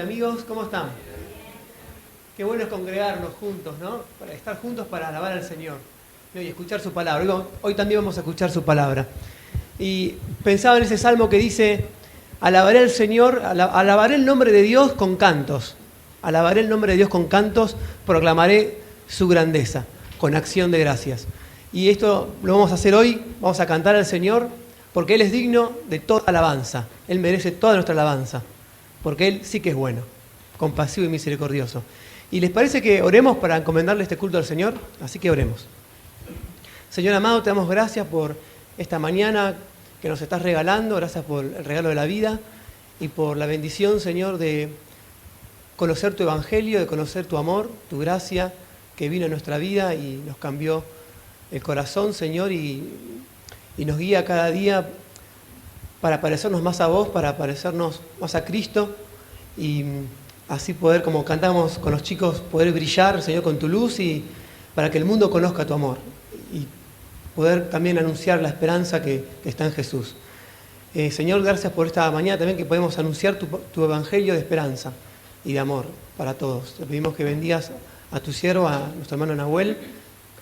y amigos, ¿cómo están? Qué bueno es congregarnos juntos, ¿no? Para estar juntos para alabar al Señor, ¿no? Y escuchar su palabra. Hoy también vamos a escuchar su palabra. Y pensaba en ese salmo que dice: alabaré al Señor, alabaré el nombre de Dios con cantos. Alabaré el nombre de Dios con cantos, proclamaré su grandeza, con acción de gracias. Y esto lo vamos a hacer hoy, vamos a cantar al Señor, porque Él es digno de toda alabanza. Él merece toda nuestra alabanza, porque Él sí que es bueno, compasivo y misericordioso. ¿Y les parece que oremos para encomendarle este culto al Señor? Así que oremos. Señor amado, te damos gracias por esta mañana que nos estás regalando, gracias por el regalo de la vida y por la bendición, Señor, de conocer tu evangelio, de conocer tu amor, tu gracia que vino en nuestra vida y nos cambió el corazón, Señor, y nos guía cada día para parecernos más a vos, para parecernos más a Cristo y así poder, como cantamos con los chicos, poder brillar, Señor, con tu luz y para que el mundo conozca tu amor y poder también anunciar la esperanza que está en Jesús. Señor, gracias por esta mañana también que podemos anunciar tu evangelio de esperanza y de amor para todos. Te pedimos que bendigas a tu siervo, a nuestro hermano Nahuel,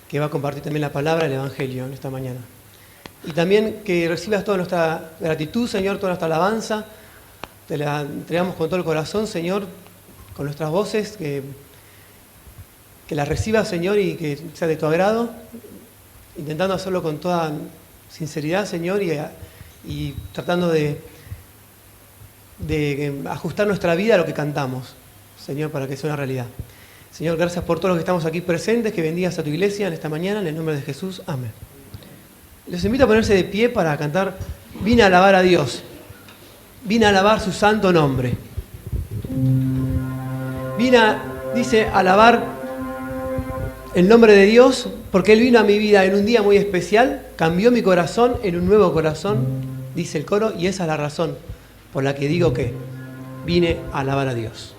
que va a compartir también la palabra del evangelio en esta mañana. Y también que recibas toda nuestra gratitud, Señor, toda nuestra alabanza. Te la entregamos con todo el corazón, Señor, con nuestras voces, que la recibas, Señor, y que sea de tu agrado, intentando hacerlo con toda sinceridad, Señor, y tratando de ajustar nuestra vida a lo que cantamos, Señor, para que sea una realidad. Señor, gracias por todos los que estamos aquí presentes, que bendigas a tu iglesia en esta mañana, en el nombre de Jesús. Amén. Les invito a ponerse de pie para cantar Vine a alabar a Dios, vine a alabar su santo nombre. Dice, alabar el nombre de Dios, porque Él vino a mi vida en un día muy especial, cambió mi corazón en un nuevo corazón, dice el coro, y esa es la razón por la que digo que vine a alabar a Dios.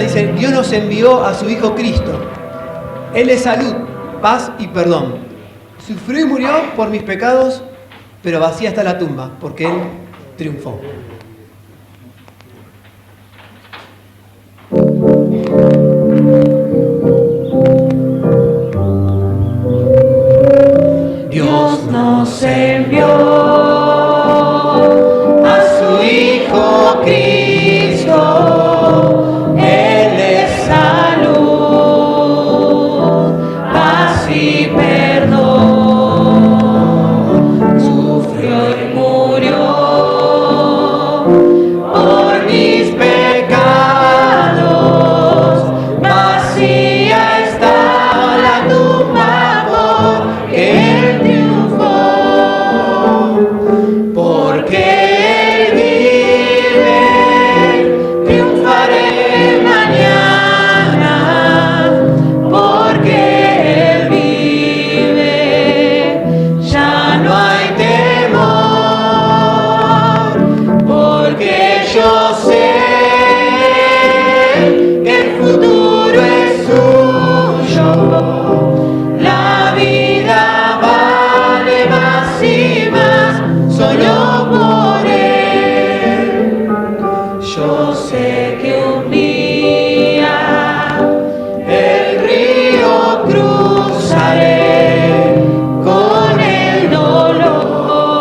Dice, Dios nos envió a su Hijo Cristo. Él es salud, paz y perdón. Sufrió y murió por mis pecados, pero vacía está la tumba, porque Él triunfó. Dios nos envió a su Hijo Cristo. Perdón. yo sé que el futuro es suyo. La vida vale más y más solo por Él. Yo sé que un día el río cruzaré con el dolor,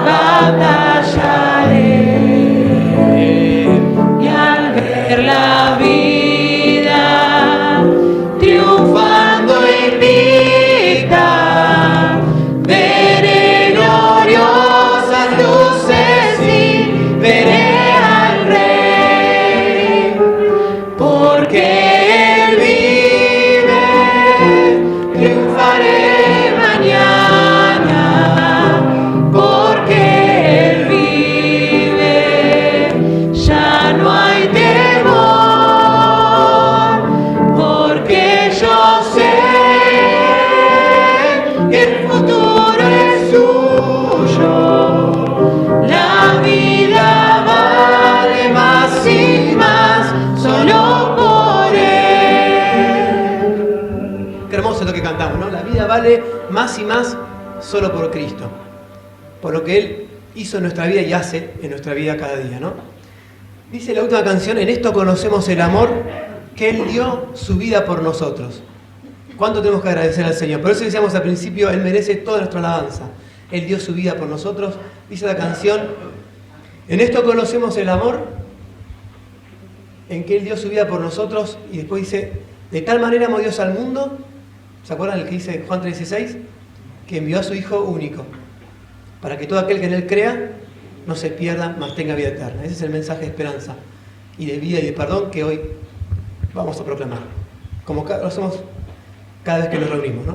batallaré y al ver la vida triunfando invicta, veré gloriosas luces y veré al Rey, porque Él vive, triunfaré mañana, porque Él vive, ya no hay temor, porque yo sé que el futuro es suyo. La vida vale más y más solo por Él. Qué hermoso lo que cantamos, ¿no? La vida vale más y más solo por Cristo. Por lo que Él hizo en nuestra vida y hace en nuestra vida cada día, ¿no? Dice la última canción, en esto conocemos el amor que Él dio su vida por nosotros. ¿Cuánto tenemos que agradecer al Señor? Por eso decíamos al principio, Él merece toda nuestra alabanza. Él dio su vida por nosotros. Dice la canción, en esto conocemos el amor en que Él dio su vida por nosotros. Y después dice, de tal manera amó Dios al mundo, ¿se acuerdan del que dice Juan 3:16? Que envió a su Hijo único, para que todo aquel que en Él crea no se pierda, mas tenga vida eterna. Ese es el mensaje de esperanza y de vida y de perdón que hoy vamos a proclamar, como lo hacemos cada vez que nos reunimos, ¿no?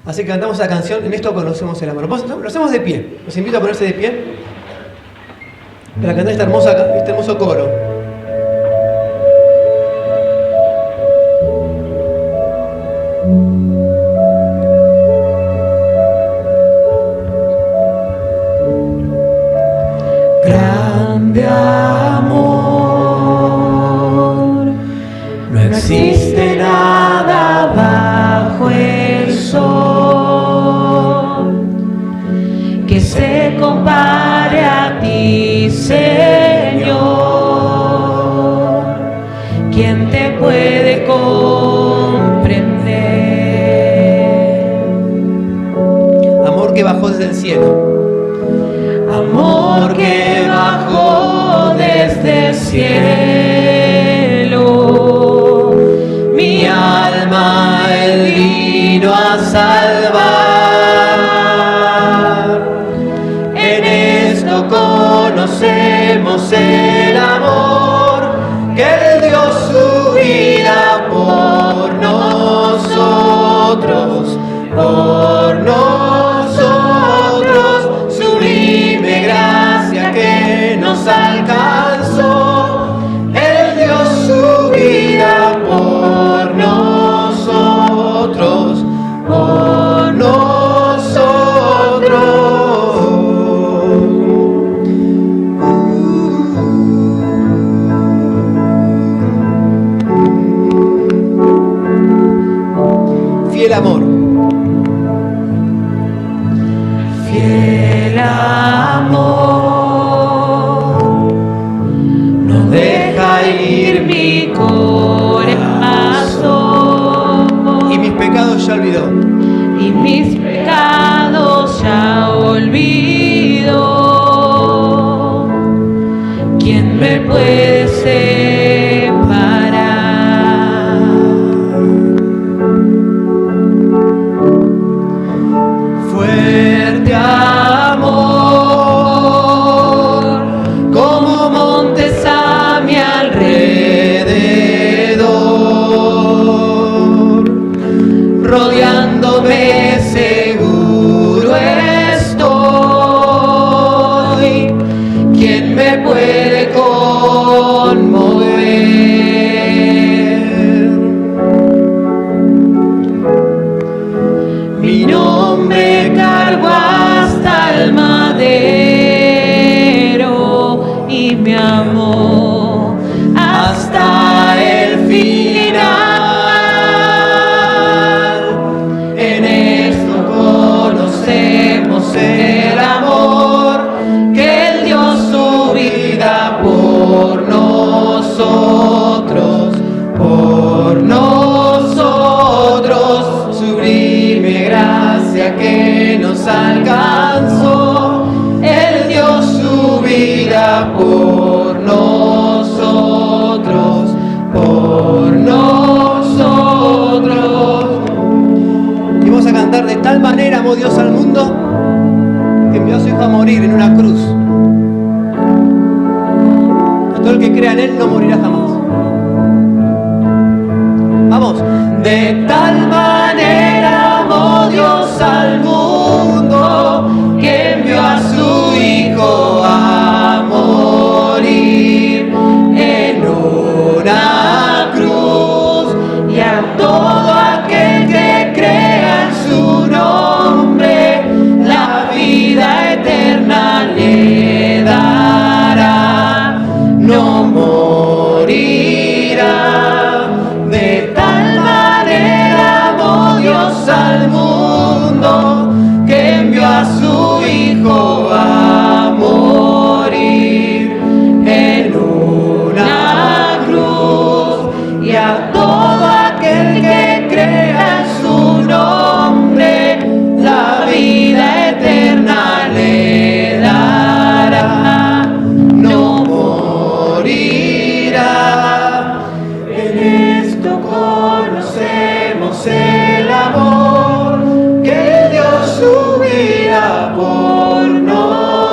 Así que cantamos la canción, en esto conocemos el amor. Lo hacemos de pie, los invito a ponerse de pie para cantar este hermoso coro. Grande amor, no existe nada bajo el sol que se compare a ti, Señor. ¿Quién te puede comprender? Amor que bajó desde el cielo. Amor que bajó desde el cielo, mi alma Él vino a salvar. En esto conocemos el amor que Él dio su vida por nosotros, sublime gracia que nos alcanzó. Él dio su vida por nosotros, Fiel amor. Fiel amor, no deja ir mi corazón. Y mis pecados ya olvidó. Y mis pecados ya olvido. ¿Quién me puede separar? Fuerte amor, como montes a mi alrededor, rodeándome seguro estoy. ¿Quién me puede conmover? Mi nombre cargo hasta el madero vida por nosotros, por nosotros. Y vamos a cantar: de tal manera amó Dios al mundo que envió a su Hijo a morir en una cruz. Y todo el que crea en Él no morirá jamás. Vamos. De tal manera amó Dios al mundo que envió a su Hijo a morir en una cruz, y a todo aquel que crea en su nombre la vida eterna le dará, no morirá. De tal manera amó Dios al mundo que envió a su Hijo a morir en una cruz, y a todo aquel que crea en su nombre la vida eterna le dará, no morirá. En esto conocemos el amor que dio su vida por nosotros,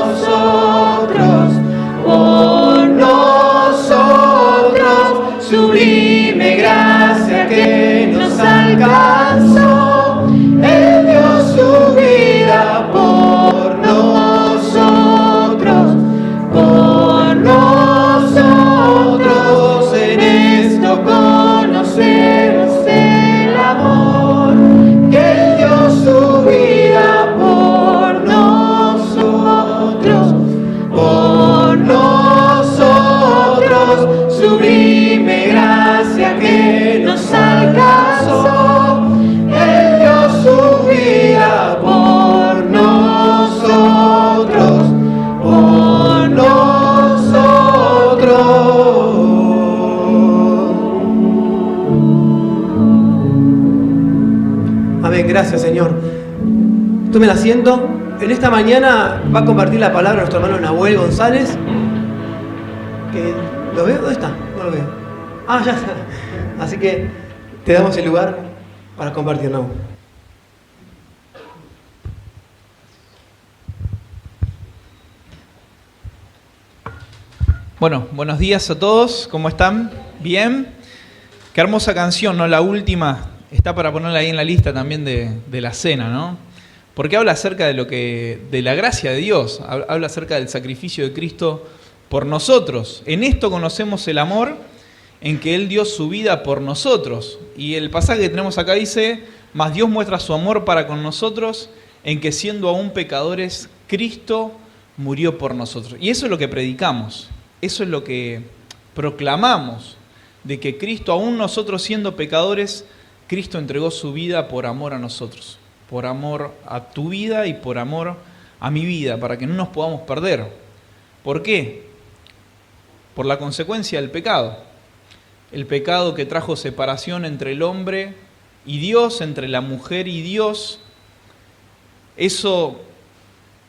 sublime gracia que nos alcanzó. Él dio su vida por nosotros, en esto conocemos el amor que Él dio su vida por nosotros, sublime gracia que nos alcanzó. Él dio su vida por nosotros, Amén. Gracias, Señor. Tomen asiento. En esta mañana va a compartir la palabra nuestro hermano Nahuel González. ¿Lo veo? ¿Dónde está? No lo veo. Ah, ya está. Así que te damos el lugar para compartir, Nahuel. Bueno, buenos días a todos. ¿Cómo están? ¿Bien? Qué hermosa canción, ¿no? La última está para ponerla ahí en la lista también de la cena, ¿no? Porque habla acerca de la gracia de Dios, habla acerca del sacrificio de Cristo por nosotros. En esto conocemos el amor, en que Él dio su vida por nosotros. Y el pasaje que tenemos acá dice: mas Dios muestra su amor para con nosotros, en que siendo aún pecadores, Cristo murió por nosotros. Y eso es lo que predicamos, eso es lo que proclamamos, de que Cristo, aún nosotros siendo pecadores, Cristo entregó su vida por amor a nosotros, por amor a tu vida y por amor a mi vida, para que no nos podamos perder. ¿Por qué? Por la consecuencia del pecado. El pecado que trajo separación entre el hombre y Dios, entre la mujer y Dios, eso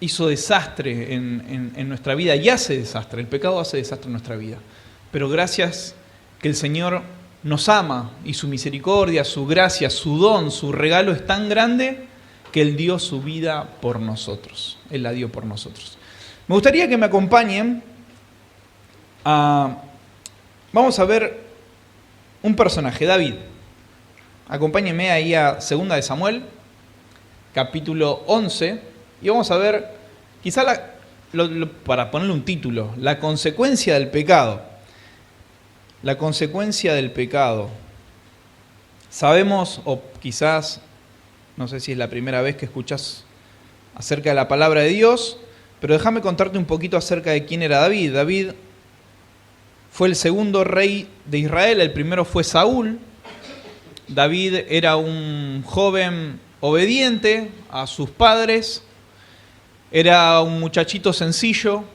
hizo desastre en nuestra vida y hace desastre. El pecado hace desastre en nuestra vida. Pero gracias que el Señor nos ama y su misericordia, su gracia, su don, su regalo es tan grande que Él dio su vida por nosotros. Él la dio por nosotros. Me gustaría que me acompañen vamos a ver un personaje, David. Acompáñenme ahí a 2 de Samuel, capítulo 11, y vamos a ver, quizá para ponerle un título, la consecuencia del pecado. La consecuencia del pecado. Sabemos, o quizás, no sé si es la primera vez que escuchás acerca de la palabra de Dios, pero déjame contarte un poquito acerca de quién era David. David fue el segundo rey de Israel, el primero fue Saúl. David era un joven obediente a sus padres, era un muchachito sencillo,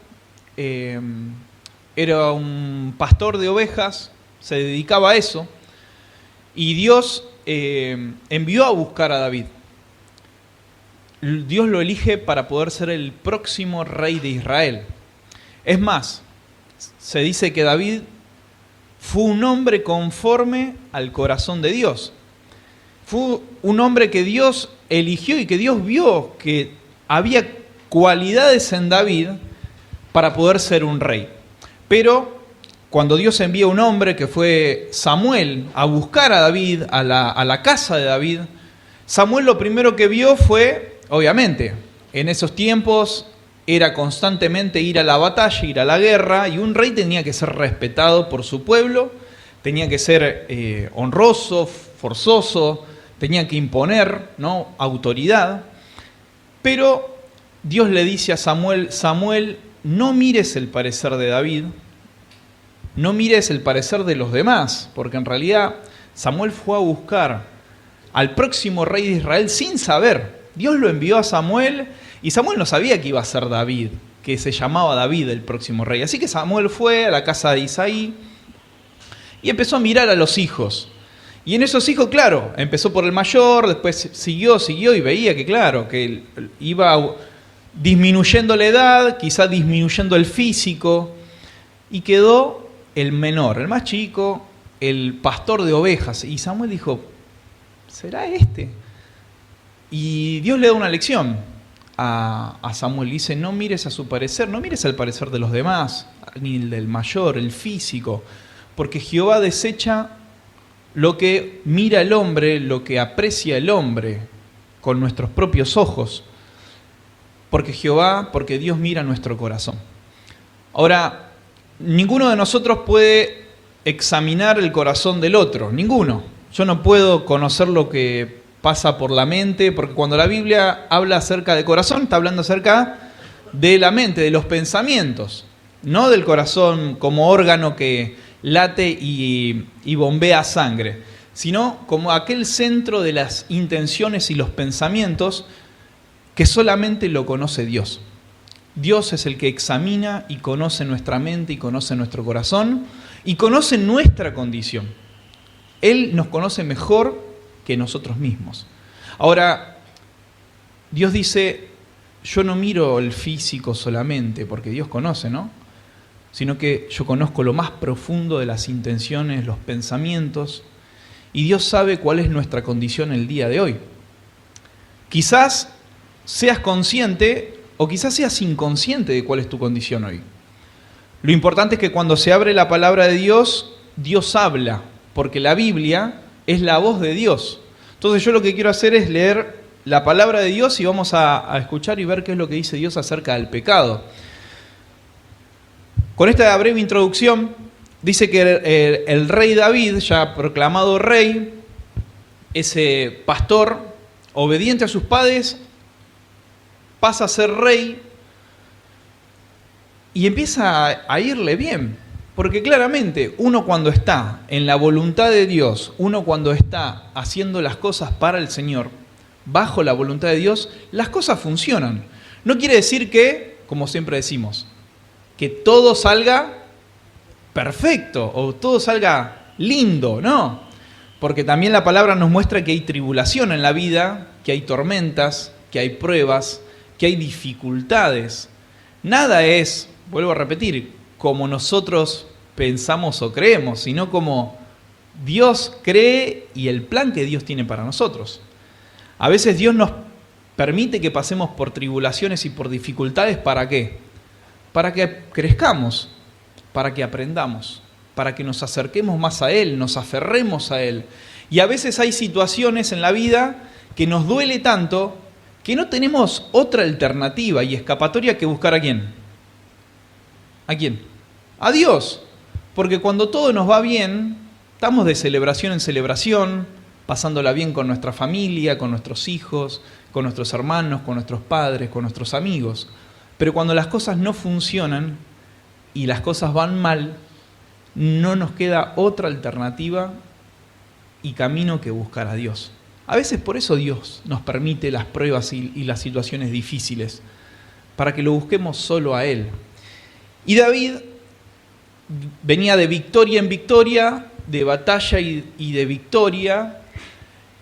era un pastor de ovejas, se dedicaba a eso, y Dios envió a buscar a David. Dios lo elige para poder ser el próximo rey de Israel. Es más, se dice que David fue un hombre conforme al corazón de Dios. Fue un hombre que Dios eligió y que Dios vio que había cualidades en David para poder ser un rey. Pero cuando Dios envía un hombre que fue Samuel a buscar a David, a la casa de David, Samuel lo primero que vio fue, obviamente, en esos tiempos era constantemente ir a la batalla, ir a la guerra, y un rey tenía que ser respetado por su pueblo, tenía que ser honroso, forzoso, tenía que imponer, ¿no?, autoridad. Pero Dios le dice a Samuel: Samuel, no mires el parecer de David, no mires el parecer de los demás, porque en realidad Samuel fue a buscar al próximo rey de Israel sin saber. Dios lo envió a Samuel y Samuel no sabía que iba a ser David, que se llamaba David el próximo rey. Así que Samuel fue a la casa de Isaí y empezó a mirar a los hijos. Y en esos hijos, claro, empezó por el mayor, después siguió y veía que, claro, que iba disminuyendo la edad, quizá disminuyendo el físico, y quedó el menor, el más chico, el pastor de ovejas. Y Samuel dijo: ¿será este? Y Dios le da una lección a Samuel. Dice: no mires a su parecer, no mires al parecer de los demás, ni el del mayor, el físico, porque Jehová desecha lo que mira el hombre, lo que aprecia el hombre con nuestros propios ojos. Porque Dios mira nuestro corazón. Ahora, ninguno de nosotros puede examinar el corazón del otro, ninguno. Yo no puedo conocer lo que pasa por la mente, porque cuando la Biblia habla acerca del corazón, está hablando acerca de la mente, de los pensamientos, no del corazón como órgano que late y bombea sangre, sino como aquel centro de las intenciones y los pensamientos que solamente lo conoce Dios. Dios es el que examina y conoce nuestra mente y conoce nuestro corazón y conoce nuestra condición. Él nos conoce mejor que nosotros mismos. Ahora, Dios dice: yo no miro el físico solamente, porque Dios conoce, ¿no?, sino que yo conozco lo más profundo de las intenciones, los pensamientos, y Dios sabe cuál es nuestra condición el día de hoy. Quizás seas consciente o quizás seas inconsciente de cuál es tu condición hoy. Lo importante es que cuando se abre la palabra de Dios, Dios habla, porque la Biblia es la voz de Dios. Entonces yo lo que quiero hacer es leer la palabra de Dios y vamos a escuchar y ver qué es lo que dice Dios acerca del pecado. Con esta breve introducción, dice que el rey David, ya proclamado rey, ese pastor, obediente a sus padres, pasa a ser rey y empieza a irle bien. Porque claramente uno cuando está en la voluntad de Dios, uno cuando está haciendo las cosas para el Señor, bajo la voluntad de Dios, las cosas funcionan. No quiere decir que, como siempre decimos, que todo salga perfecto o todo salga lindo, no. Porque también la palabra nos muestra que hay tribulación en la vida, que hay tormentas, que hay pruebas, que hay dificultades. Nada es, vuelvo a repetir, como nosotros pensamos o creemos, sino como Dios cree y el plan que Dios tiene para nosotros. A veces Dios nos permite que pasemos por tribulaciones y por dificultades, ¿para qué? Para que crezcamos, para que aprendamos, para que nos acerquemos más a Él, nos aferremos a Él. Y a veces hay situaciones en la vida que nos duele tanto que no tenemos otra alternativa y escapatoria que buscar ¿a quién? ¿A quién? A Dios. Porque cuando todo nos va bien, estamos de celebración en celebración, pasándola bien con nuestra familia, con nuestros hijos, con nuestros hermanos, con nuestros padres, con nuestros amigos. Pero cuando las cosas no funcionan y las cosas van mal, no nos queda otra alternativa y camino que buscar a Dios. A veces por eso Dios nos permite las pruebas y las situaciones difíciles, para que lo busquemos solo a Él. Y David venía de victoria en victoria, de batalla y de victoria,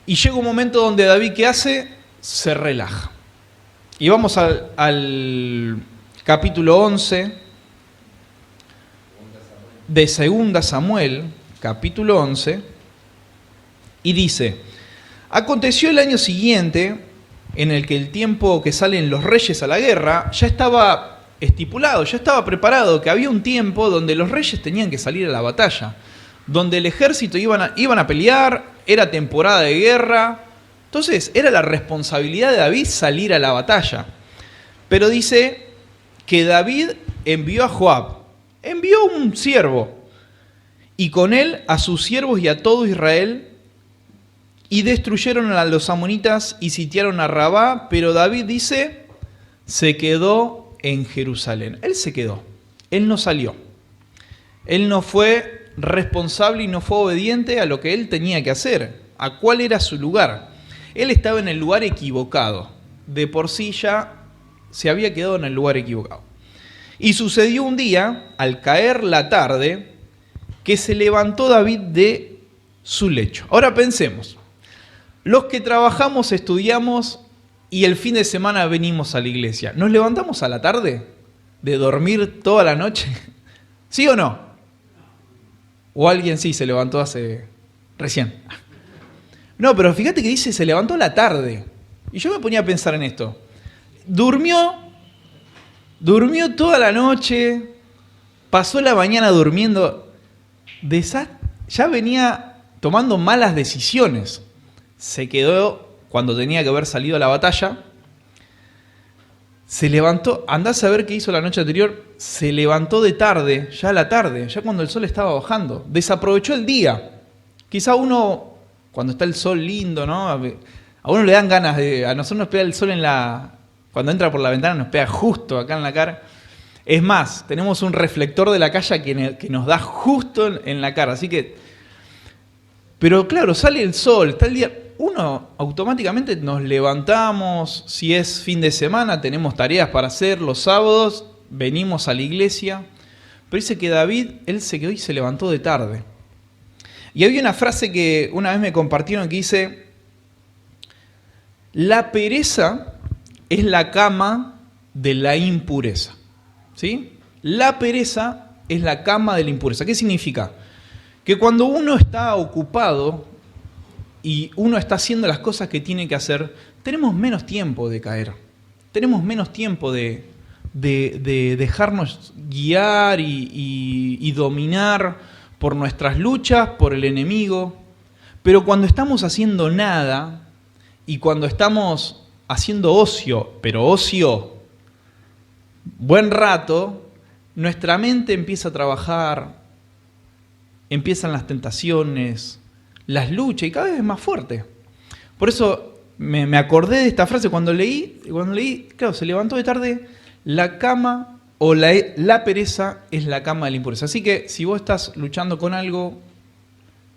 y llega un momento donde David, ¿qué hace? Se relaja. Y vamos al capítulo 11, de 2 Samuel, capítulo 11, y dice: aconteció el año siguiente, en el que el tiempo que salen los reyes a la guerra ya estaba estipulado, ya estaba preparado, que había un tiempo donde los reyes tenían que salir a la batalla, donde el ejército iban a pelear, era temporada de guerra. Entonces era la responsabilidad de David salir a la batalla. Pero dice que David envió a Joab, envió un siervo, y con él a sus siervos y a todo Israel, y destruyeron a los amonitas y sitiaron a Rabá, pero David dice, se quedó en Jerusalén. Él se quedó, él no salió. Él no fue responsable y no fue obediente a lo que él tenía que hacer, a cuál era su lugar. Él estaba en el lugar equivocado. De por sí ya se había quedado en el lugar equivocado. Y sucedió un día, al caer la tarde, que se levantó David de su lecho. Ahora pensemos, los que trabajamos, estudiamos y el fin de semana venimos a la iglesia, ¿nos levantamos a la tarde de dormir toda la noche? ¿Sí o no? O alguien sí se levantó recién. No, pero fíjate que dice se levantó a la tarde. Y yo me ponía a pensar en esto. Durmió toda la noche, pasó la mañana durmiendo, ya venía tomando malas decisiones. Se quedó cuando tenía que haber salido a la batalla. Se levantó, andás a ver qué hizo la noche anterior, se levantó de tarde, ya a la tarde, ya cuando el sol estaba bajando. Desaprovechó el día. Quizá uno, cuando está el sol lindo, ¿no? A uno le dan ganas a nosotros nos pega el sol cuando entra por la ventana nos pega justo acá en la cara. Es más, tenemos un reflector de la calle que nos da justo en la cara, así que... Pero claro, sale el sol, está el día... Uno automáticamente nos levantamos, si es fin de semana tenemos tareas para hacer, los sábados venimos a la iglesia, pero dice que David, él se quedó y se levantó de tarde. Y había una frase que una vez me compartieron que dice, la pereza es la cama de la impureza. ¿Sí? La pereza es la cama de la impureza. ¿Qué significa? Que cuando uno está ocupado y uno está haciendo las cosas que tiene que hacer, tenemos menos tiempo de caer. Tenemos menos tiempo de dejarnos guiar y dominar por nuestras luchas, por el enemigo. Pero cuando estamos haciendo nada y cuando estamos haciendo ocio, pero ocio buen rato, nuestra mente empieza a trabajar, empiezan las tentaciones, las luchas y cada vez es más fuerte. Por eso me acordé de esta frase cuando leí, claro, se levantó de tarde, la cama o la pereza es la cama de la impureza. Así que si vos estás luchando con algo,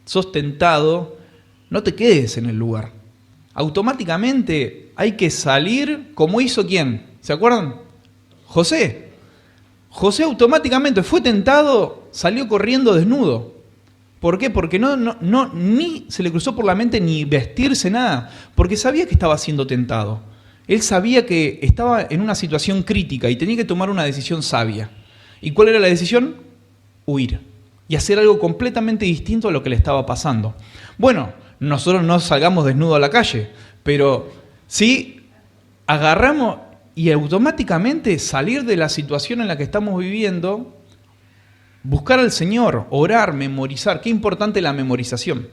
sos tentado, no te quedes en el lugar. Automáticamente hay que salir, como hizo ¿quién? ¿Se acuerdan? José. José automáticamente fue tentado, salió corriendo desnudo. ¿Por qué? Porque ni se le cruzó por la mente ni vestirse nada, porque sabía que estaba siendo tentado. Él sabía que estaba en una situación crítica y tenía que tomar una decisión sabia. ¿Y cuál era la decisión? Huir y hacer algo completamente distinto a lo que le estaba pasando. Bueno, nosotros no salgamos desnudos a la calle, pero sí agarramos y automáticamente salir de la situación en la que estamos viviendo, buscar al Señor, orar, memorizar. Qué importante la memorización.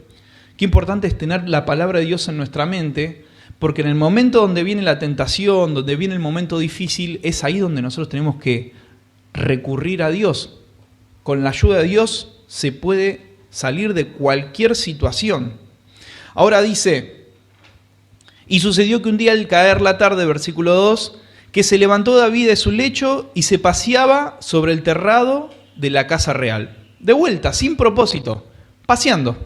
Qué importante es tener la palabra de Dios en nuestra mente, porque en el momento donde viene la tentación, donde viene el momento difícil, es ahí donde nosotros tenemos que recurrir a Dios. Con la ayuda de Dios se puede salir de cualquier situación. Ahora dice, y sucedió que un día al caer la tarde, versículo 2, que se levantó David de su lecho y se paseaba sobre el terrado de la casa real. De vuelta, sin propósito, paseando.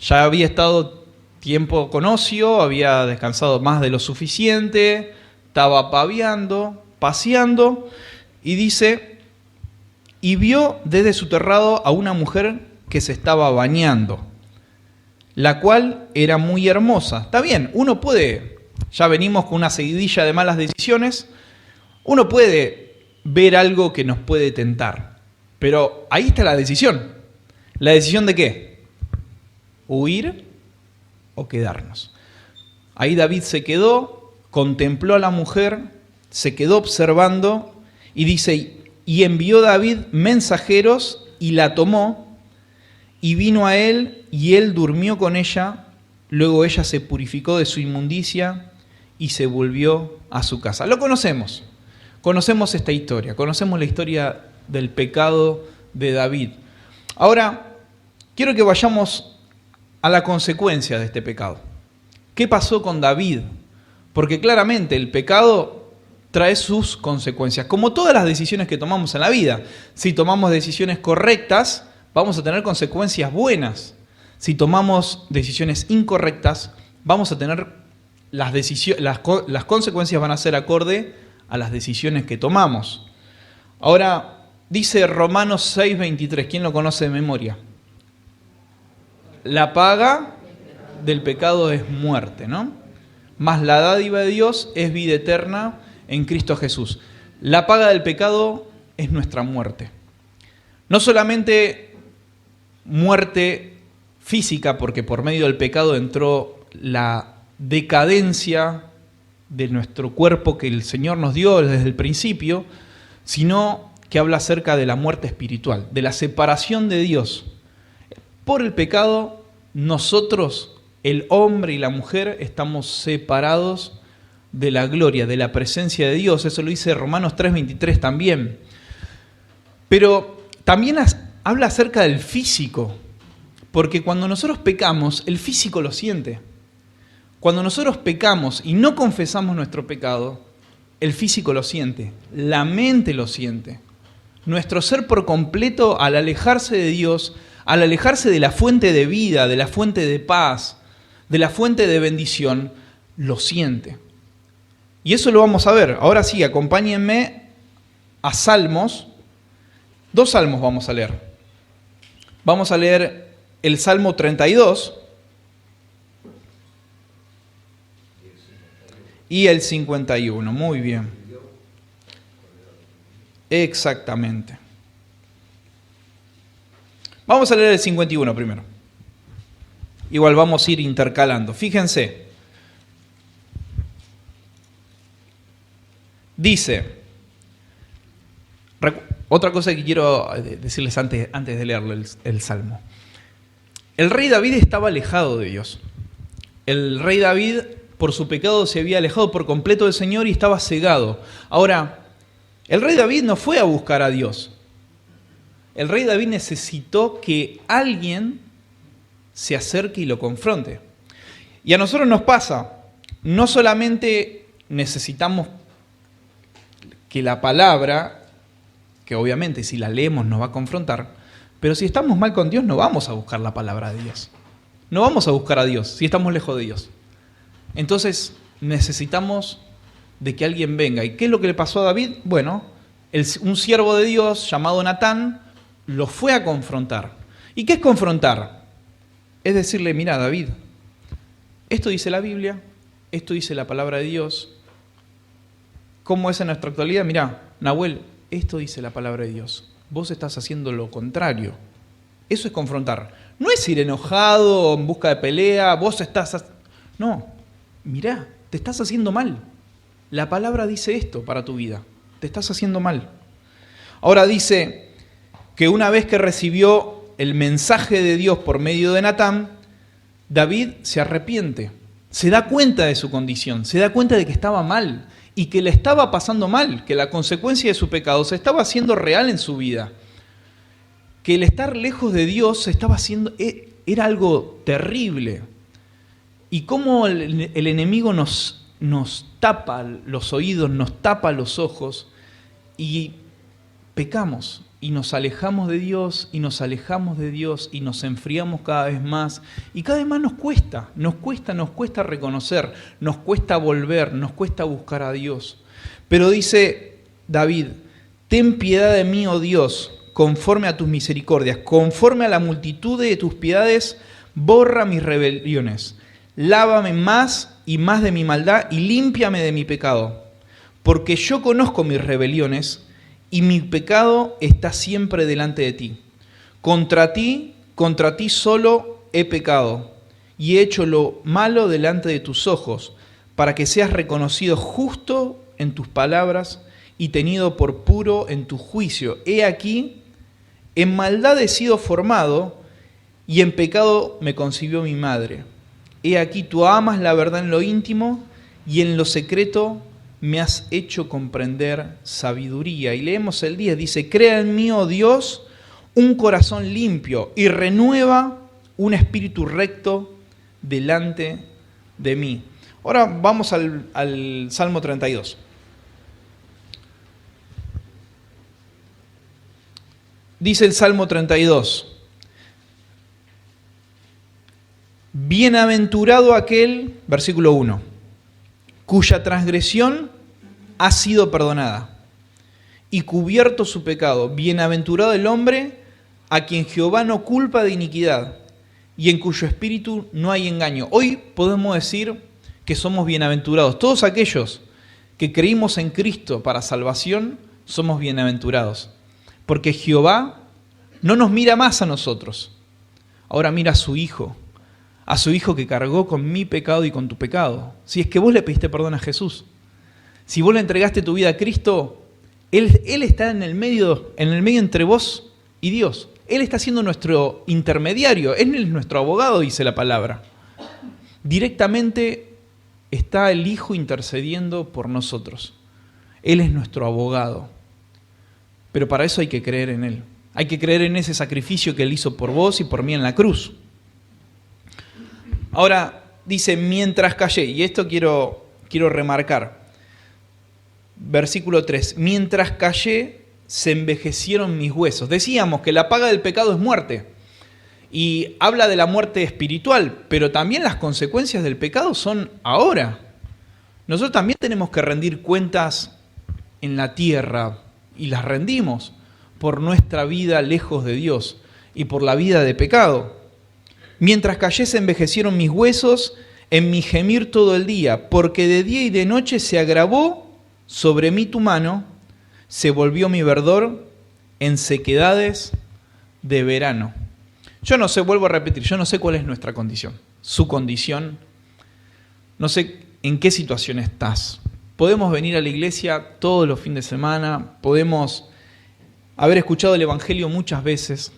Ya había estado tiempo con ocio, había descansado más de lo suficiente, estaba paseando, y dice, y vio desde su terrado a una mujer que se estaba bañando, la cual era muy hermosa. Está bien, uno puede, ya venimos con una seguidilla de malas decisiones, uno puede ver algo que nos puede tentar. Pero ahí está la decisión. ¿La decisión de qué? ¿Huir o quedarnos? Ahí David se quedó, contempló a la mujer, se quedó observando y dice, y envió David mensajeros y la tomó y vino a él y él durmió con ella, luego ella se purificó de su inmundicia y se volvió a su casa. Lo conocemos esta historia, conocemos la historia del pecado de David. Ahora, quiero que vayamos a la consecuencia de este pecado. ¿Qué pasó con David? Porque claramente el pecado trae sus consecuencias, como todas las decisiones que tomamos en la vida. Si tomamos decisiones correctas, vamos a tener consecuencias buenas. Si tomamos decisiones incorrectas, vamos a tener las consecuencias van a ser acorde a las decisiones que tomamos. Ahora, dice Romanos 6:23, ¿quién lo conoce de memoria? La paga del pecado es muerte, ¿no? Mas la dádiva de Dios es vida eterna en Cristo Jesús. La paga del pecado es nuestra muerte. No solamente muerte física, porque por medio del pecado entró la decadencia de nuestro cuerpo que el Señor nos dio desde el principio, sino que habla acerca de la muerte espiritual, de la separación de Dios. Por el pecado, nosotros, el hombre y la mujer, estamos separados de la gloria, de la presencia de Dios. Eso lo dice Romanos 3:23 también. Pero también habla acerca del físico, porque cuando nosotros pecamos, el físico lo siente. Cuando nosotros pecamos y no confesamos nuestro pecado, el físico lo siente, la mente lo siente. Nuestro ser por completo, al alejarse de Dios, al alejarse de la fuente de vida, de la fuente de paz, de la fuente de bendición, lo siente. Y eso lo vamos a ver. Ahora sí, acompáñenme a Salmos. 2 salmos vamos a leer. Vamos a leer el Salmo 32 y el 51. Muy bien. Exactamente. Vamos a leer el 51 primero. Igual vamos a ir intercalando. Fíjense. Dice, otra cosa que quiero decirles antes de leerlo el Salmo. El rey David estaba alejado de Dios. El rey David, por su pecado, se había alejado por completo del Señor y estaba cegado. Ahora, el rey David no fue a buscar a Dios. El rey David necesitó que alguien se acerque y lo confronte. Y a nosotros nos pasa, no solamente necesitamos que la palabra, que obviamente si la leemos nos va a confrontar, pero si estamos mal con Dios no vamos a buscar la palabra de Dios. No vamos a buscar a Dios si estamos lejos de Dios. Entonces necesitamos de que alguien venga. ¿Y qué es lo que le pasó a David? Bueno, un siervo de Dios llamado Natán lo fue a confrontar. ¿Y qué es confrontar? Es decirle, mira David, esto dice la Biblia, esto dice la palabra de Dios. ¿Cómo es en nuestra actualidad? Mirá, Nahuel, esto dice la palabra de Dios. Vos estás haciendo lo contrario. Eso es confrontar. No es ir enojado, en busca de pelea, vos estás... No, mirá, te estás haciendo mal. La palabra dice esto para tu vida. Te estás haciendo mal. Ahora dice que una vez que recibió el mensaje de Dios por medio de Natán, David se arrepiente. Se da cuenta de su condición, se da cuenta de que estaba mal y que le estaba pasando mal, que la consecuencia de su pecado se estaba haciendo real en su vida. Que el estar lejos de Dios se estaba haciendo, era algo terrible. Y cómo el enemigo nos tapa los oídos, nos tapa los ojos y pecamos. Y nos alejamos de Dios, y nos alejamos de Dios, y nos enfriamos cada vez más. Y cada vez más nos cuesta reconocer, nos cuesta volver, nos cuesta buscar a Dios. Pero dice David, ten piedad de mí, oh Dios, conforme a tus misericordias, conforme a la multitud de tus piedades, borra mis rebeliones. Lávame más y más de mi maldad, y límpiame de mi pecado. Porque yo conozco mis rebeliones, y mi pecado está siempre delante de ti. Contra ti solo he pecado, y he hecho lo malo delante de tus ojos, para que seas reconocido justo en tus palabras y tenido por puro en tu juicio. He aquí, en maldad he sido formado, y en pecado me concibió mi madre. He aquí, tú amas la verdad en lo íntimo, y en lo secreto me has hecho comprender sabiduría. Y leemos el 10, dice, crea en mí, oh Dios, un corazón limpio, y renueva un espíritu recto delante de mí. Ahora vamos al Salmo 32. Dice el Salmo 32, bienaventurado aquel, versículo 1, cuya transgresión ha sido perdonada y cubierto su pecado. Bienaventurado el hombre a quien Jehová no culpa de iniquidad y en cuyo espíritu no hay engaño. Hoy podemos decir que somos bienaventurados. Todos aquellos que creímos en Cristo para salvación, somos bienaventurados. Porque Jehová no nos mira más a nosotros. Ahora mira a su Hijo que cargó con mi pecado y con tu pecado. Si es que vos le pediste perdón a Jesús, si vos le entregaste tu vida a Cristo, Él está en el medio entre vos y Dios. Él está siendo nuestro intermediario, Él es nuestro abogado, dice la palabra. Directamente está el Hijo intercediendo por nosotros. Él es nuestro abogado. Pero para eso hay que creer en Él. Hay que creer en ese sacrificio que Él hizo por vos y por mí en la cruz. Ahora dice, mientras callé, y esto quiero remarcar. Versículo 3, mientras callé se envejecieron mis huesos. Decíamos que la paga del pecado es muerte. Y habla de la muerte espiritual, pero también las consecuencias del pecado son ahora. Nosotros también tenemos que rendir cuentas en la tierra, y las rendimos por nuestra vida lejos de Dios y por la vida de pecado. Mientras callé se envejecieron mis huesos en mi gemir todo el día, porque de día y de noche se agravó sobre mí tu mano, se volvió mi verdor en sequedades de verano. Yo no sé, vuelvo a repetir, yo no sé cuál es nuestra condición, su condición, no sé en qué situación estás. Podemos venir a la iglesia todos los fines de semana, podemos haber escuchado el Evangelio muchas veces,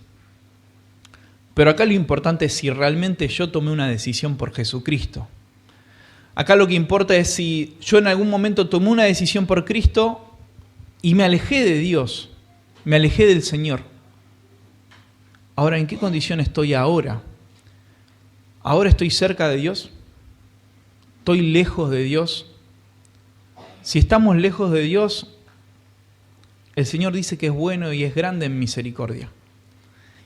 pero acá lo importante es si realmente yo tomé una decisión por Jesucristo. Acá lo que importa es si yo en algún momento tomé una decisión por Cristo y me alejé de Dios, me alejé del Señor. Ahora, ¿en qué condición estoy ahora? ¿Ahora estoy cerca de Dios? ¿Estoy lejos de Dios? Si estamos lejos de Dios, el Señor dice que es bueno y es grande en misericordia.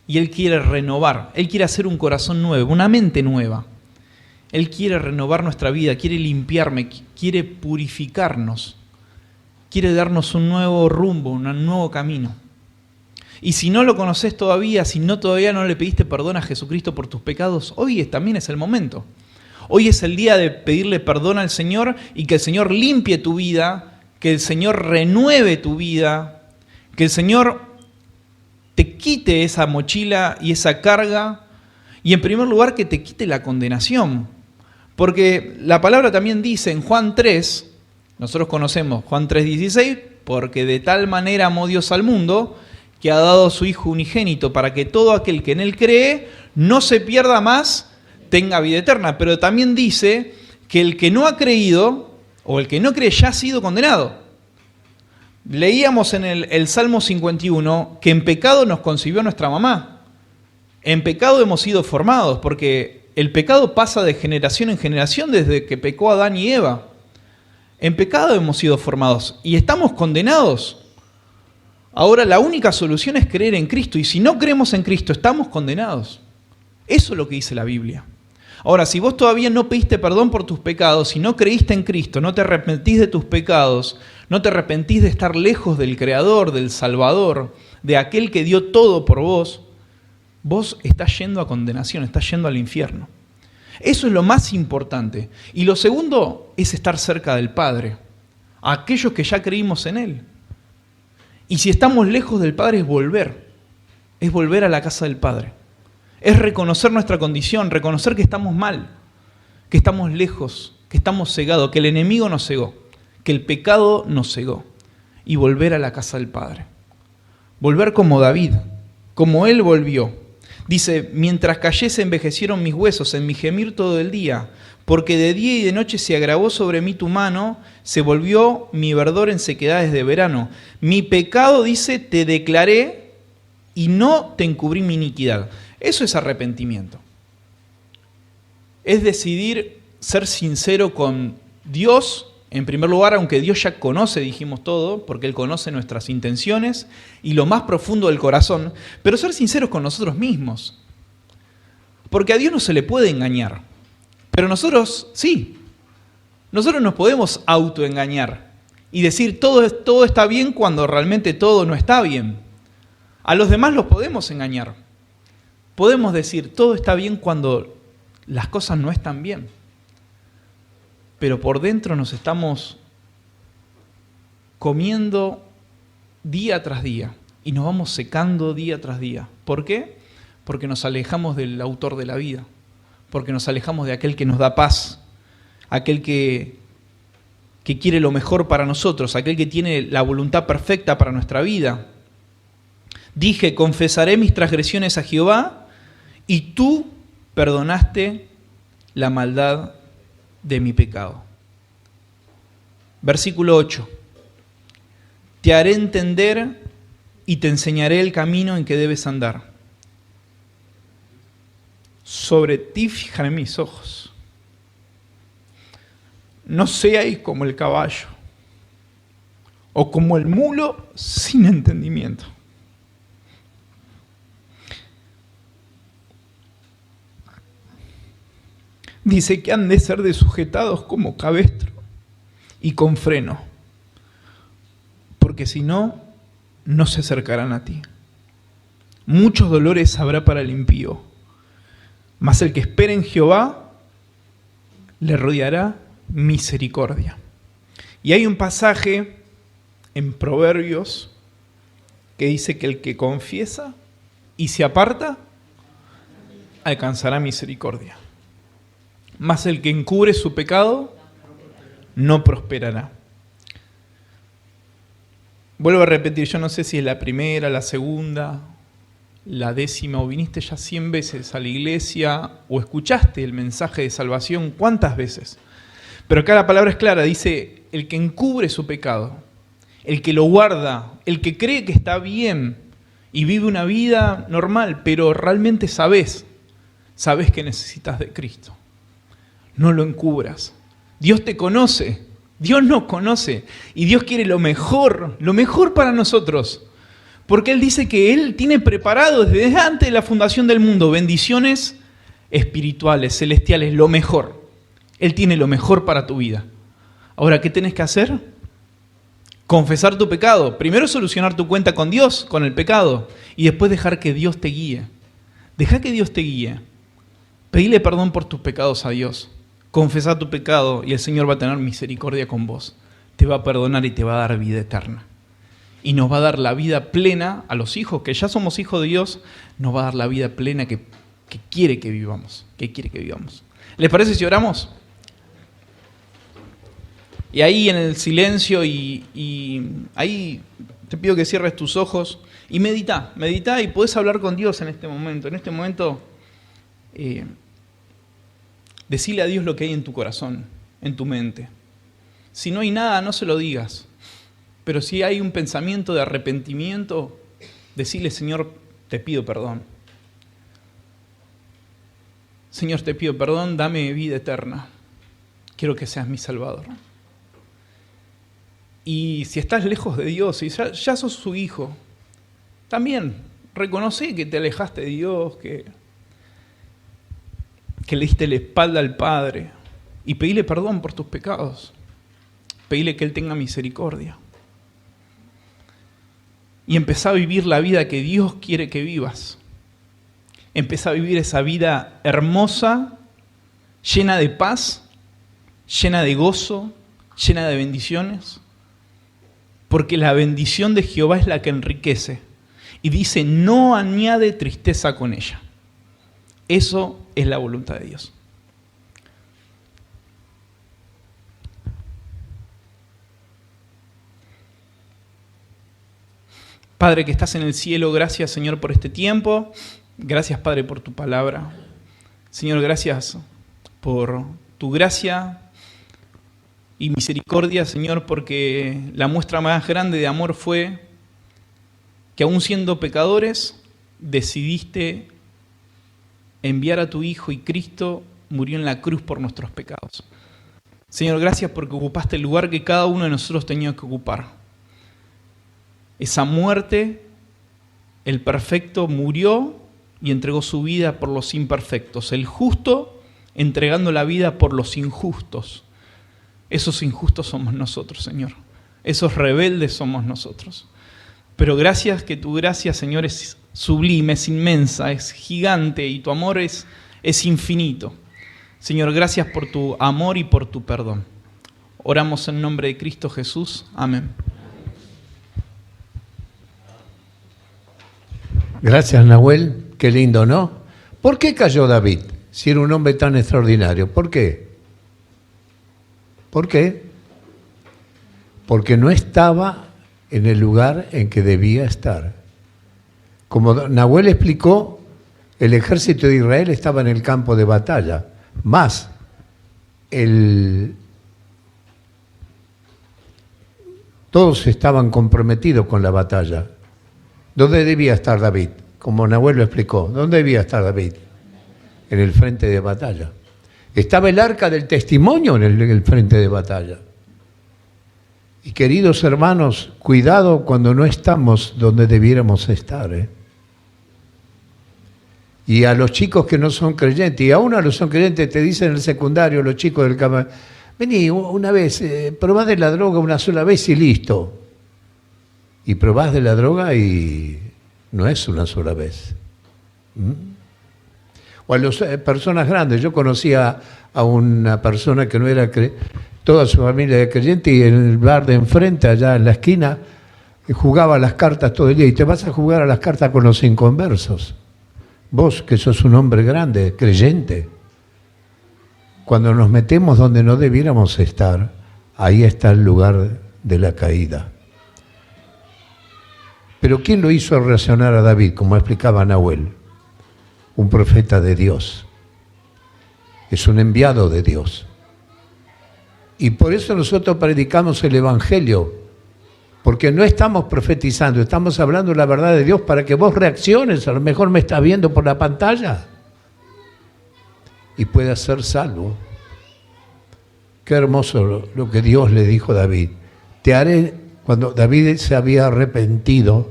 Y Él quiere renovar, Él quiere hacer un corazón nuevo, una mente nueva. Él quiere renovar nuestra vida, quiere limpiarme, quiere purificarnos, quiere darnos un nuevo rumbo, un nuevo camino. Y si no lo conoces todavía, si todavía no le pediste perdón a Jesucristo por tus pecados, hoy también es el momento. Hoy es el día de pedirle perdón al Señor y que el Señor limpie tu vida, que el Señor renueve tu vida, que el Señor te quite esa mochila y esa carga y en primer lugar que te quite la condenación. Porque la palabra también dice en Juan 3, nosotros conocemos Juan 3:16, porque de tal manera amó Dios al mundo que ha dado a su Hijo unigénito para que todo aquel que en Él cree no se pierda más, tenga vida eterna. Pero también dice que el que no ha creído o el que no cree ya ha sido condenado. Leíamos en el Salmo 51 que en pecado nos concibió nuestra mamá. En pecado hemos sido formados porque el pecado pasa de generación en generación desde que pecó Adán y Eva. En pecado hemos sido formados y estamos condenados. Ahora la única solución es creer en Cristo y si no creemos en Cristo estamos condenados. Eso es lo que dice la Biblia. Ahora, si vos todavía no pediste perdón por tus pecados, si no creíste en Cristo, no te arrepentís de tus pecados, no te arrepentís de estar lejos del Creador, del Salvador, de aquel que dio todo por vos, vos estás yendo a condenación, estás yendo al infierno. Eso es lo más importante. Y lo segundo es estar cerca del Padre, a aquellos que ya creímos en Él. Y si estamos lejos del Padre es volver a la casa del Padre. Es reconocer nuestra condición, reconocer que estamos mal, que estamos lejos, que estamos cegados, que el enemigo nos cegó, que el pecado nos cegó. Y volver a la casa del Padre. Volver como David, como él volvió. Dice, mientras callé se envejecieron mis huesos, en mi gemir todo el día, porque de día y de noche se agravó sobre mí tu mano, se volvió mi verdor en sequedades de verano. Mi pecado, dice, te declaré y no te encubrí mi iniquidad. Eso es arrepentimiento. Es decidir ser sincero con Dios, en primer lugar, aunque Dios ya conoce, dijimos todo, porque Él conoce nuestras intenciones y lo más profundo del corazón, pero ser sinceros con nosotros mismos. Porque a Dios no se le puede engañar, pero nosotros sí. Nosotros nos podemos autoengañar y decir todo está bien cuando realmente todo no está bien. A los demás los podemos engañar. Podemos decir todo está bien cuando las cosas no están bien. Pero por dentro nos estamos comiendo día tras día y nos vamos secando día tras día. ¿Por qué? Porque nos alejamos del autor de la vida, porque nos alejamos de aquel que nos da paz, aquel que quiere lo mejor para nosotros, aquel que tiene la voluntad perfecta para nuestra vida. Dije, confesaré mis transgresiones a Jehová y tú perdonaste la maldad de mi pecado. Versículo 8. Te haré entender y te enseñaré el camino en que debes andar. Sobre ti fijaré mis ojos. No seáis como el caballo o como el mulo sin entendimiento. Dice que han de ser desujetados como cabestro y con freno, porque si no, no se acercarán a ti. Muchos dolores habrá para el impío, mas el que espera en Jehová le rodeará misericordia. Y hay un pasaje en Proverbios que dice que el que confiesa y se aparta alcanzará misericordia. Mas el que encubre su pecado no prosperará. Vuelvo a repetir, yo no sé si es la primera, la segunda, la décima, o viniste ya 100 veces a la iglesia, o escuchaste el mensaje de salvación, ¿cuántas veces? Pero acá la palabra es clara, dice, el que encubre su pecado, el que lo guarda, el que cree que está bien y vive una vida normal, pero realmente sabes que necesitas de Cristo. No lo encubras. Dios te conoce, Dios nos conoce y Dios quiere lo mejor para nosotros. Porque Él dice que Él tiene preparado desde antes de la fundación del mundo bendiciones espirituales, celestiales, lo mejor. Él tiene lo mejor para tu vida. Ahora, ¿qué tenés que hacer? Confesar tu pecado. Primero solucionar tu cuenta con Dios, con el pecado, y después dejar que Dios te guíe. Deja que Dios te guíe. Pedile perdón por tus pecados a Dios. Confesá tu pecado y el Señor va a tener misericordia con vos. Te va a perdonar y te va a dar vida eterna. Y nos va a dar la vida plena a los hijos, que ya somos hijos de Dios, nos va a dar la vida plena que quiere que vivamos. ¿Les parece si oramos? Y ahí en el silencio y ahí te pido que cierres tus ojos y medita y podés hablar con Dios en este momento. En este momento, decile a Dios lo que hay en tu corazón, en tu mente. Si no hay nada, no se lo digas. Pero si hay un pensamiento de arrepentimiento, decile, Señor, te pido perdón. Señor, te pido perdón, dame vida eterna. Quiero que seas mi Salvador. Y si estás lejos de Dios y ya sos su hijo, también reconoce que te alejaste de Dios, que le diste la espalda al Padre, y pedile perdón por tus pecados. Pedile que Él tenga misericordia. Y empezá a vivir la vida que Dios quiere que vivas. Empezá a vivir esa vida hermosa, llena de paz, llena de gozo, llena de bendiciones. porque la bendición de Jehová es la que enriquece. Y dice, no añade tristeza con ella. Eso es la voluntad de Dios. Padre que estás en el cielo, gracias Señor por este tiempo. Gracias Padre por tu palabra. Señor, gracias por tu gracia y misericordia, Señor, porque la muestra más grande de amor fue que aún siendo pecadores, decidiste enviar a tu Hijo y Cristo murió en la cruz por nuestros pecados. Señor, gracias porque ocupaste el lugar que cada uno de nosotros tenía que ocupar. Esa muerte, el perfecto murió y entregó su vida por los imperfectos. El justo entregando la vida por los injustos. Esos injustos somos nosotros, Señor. Esos rebeldes somos nosotros. Pero gracias que tu gracia, Señor, es sublime, es inmensa, es gigante y tu amor es infinito. Señor, gracias por tu amor y por tu perdón. Oramos en nombre de Cristo Jesús. Amén. Gracias, Nahuel. Qué lindo, ¿no? ¿Por qué cayó David si era un hombre tan extraordinario? ¿Por qué? ¿Por qué? Porque no estaba en el lugar en que debía estar. Como Nahuel explicó, el ejército de Israel estaba en el campo de batalla. Más, todos estaban comprometidos con la batalla. ¿Dónde debía estar David? Como Nahuel lo explicó, ¿dónde debía estar David? En el frente de batalla. Estaba el arca del testimonio en el frente de batalla. Y queridos hermanos, cuidado cuando no estamos donde debiéramos estar. Y a los chicos que no son creyentes, y aún a los que son creyentes, te dicen en el secundario, los chicos del campo, vení una vez, probás de la droga una sola vez y listo. Y probás de la droga y no es una sola vez. O a las personas grandes. Yo conocía a una persona que no era toda su familia era creyente, y en el bar de enfrente, allá en la esquina, jugaba a las cartas todo el día. Y te vas a jugar a las cartas con los inconversos. Vos, que sos un hombre grande, creyente. Cuando nos metemos donde no debiéramos estar, ahí está el lugar de la caída. Pero ¿quién lo hizo reaccionar a David? Como explicaba Nahuel, un profeta de Dios. Es un enviado de Dios. Y por eso nosotros predicamos el Evangelio, porque no estamos profetizando, estamos hablando la verdad de Dios para que vos reacciones. A lo mejor me estás viendo por la pantalla y puedas ser salvo. Qué hermoso lo que Dios le dijo a David. Te haré. Cuando David se había arrepentido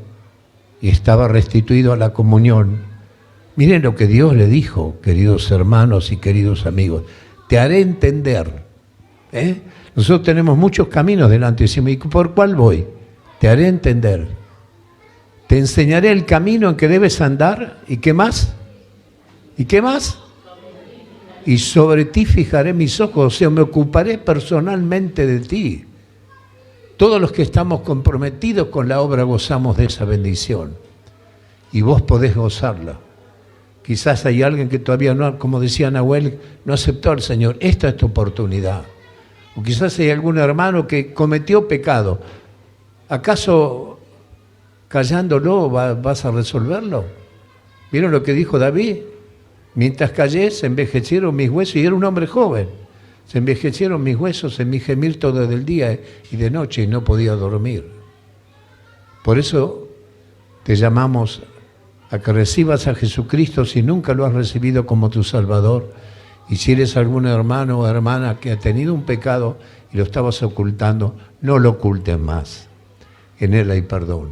y estaba restituido a la comunión, miren lo que Dios le dijo, queridos hermanos y queridos amigos, te haré entender. Nosotros tenemos muchos caminos delante, decimos, ¿y por cuál voy? Te haré entender. Te enseñaré el camino en que debes andar, ¿y qué más? ¿Y qué más? Y sobre ti fijaré mis ojos, o sea, me ocuparé personalmente de ti. Todos los que estamos comprometidos con la obra gozamos de esa bendición. Y vos podés gozarla. Quizás hay alguien que todavía no, como decía Nahuel, no aceptó al Señor. Esta es tu oportunidad. O quizás hay algún hermano que cometió pecado. ¿Acaso callándolo vas a resolverlo? ¿Vieron lo que dijo David? Mientras callé, se envejecieron mis huesos, y era un hombre joven. Se envejecieron mis huesos en mi gemir todo el día y de noche, y no podía dormir. Por eso te llamamos a que recibas a Jesucristo si nunca lo has recibido como tu Salvador. Y si eres algún hermano o hermana que ha tenido un pecado y lo estabas ocultando, no lo ocultes más. En Él hay perdón.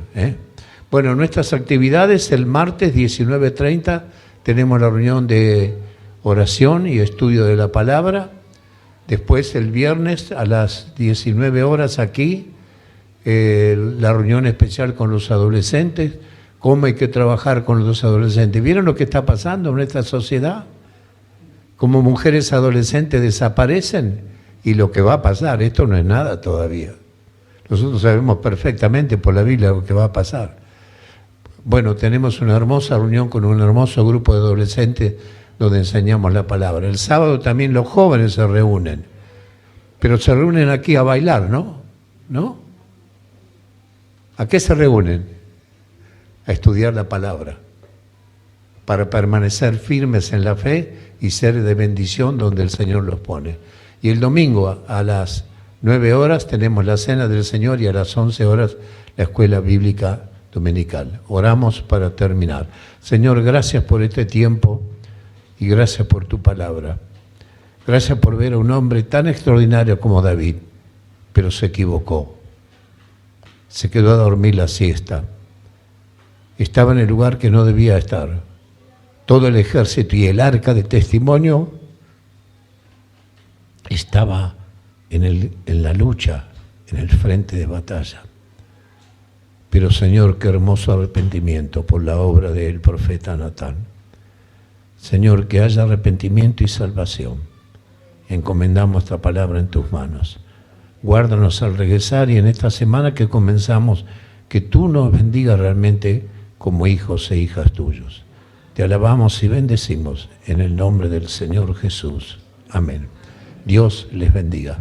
Bueno, nuestras actividades, el martes 19:30 tenemos la reunión de oración y estudio de la palabra. Después, el viernes a las 19 horas aquí, la reunión especial con los adolescentes, cómo hay que trabajar con los adolescentes. ¿Vieron lo que está pasando en nuestra sociedad? Cómo mujeres adolescentes desaparecen y lo que va a pasar. Esto no es nada todavía. Nosotros sabemos perfectamente por la Biblia lo que va a pasar. Bueno, tenemos una hermosa reunión con un hermoso grupo de adolescentes donde enseñamos la palabra. El sábado también los jóvenes se reúnen, pero se reúnen aquí a bailar, ¿no? ¿No? ¿A qué se reúnen? A estudiar la palabra, para permanecer firmes en la fe y ser de bendición donde el Señor los pone. Y el domingo a las 9 horas tenemos la cena del Señor y a las 11 horas la escuela bíblica dominical. Oramos para terminar. Señor, gracias por este tiempo y gracias por tu palabra. Gracias por ver a un hombre tan extraordinario como David, pero se equivocó. Se quedó a dormir la siesta. Estaba en el lugar que no debía estar. Todo el ejército y el arca de testimonio estaba en la lucha, en el frente de batalla. Pero Señor, qué hermoso arrepentimiento por la obra del profeta Natán. Señor, que haya arrepentimiento y salvación. Encomendamos esta palabra en tus manos. Guárdanos al regresar y en esta semana que comenzamos, que tú nos bendigas realmente como hijos e hijas tuyos. Te alabamos y bendecimos en el nombre del Señor Jesús. Amén. Dios les bendiga.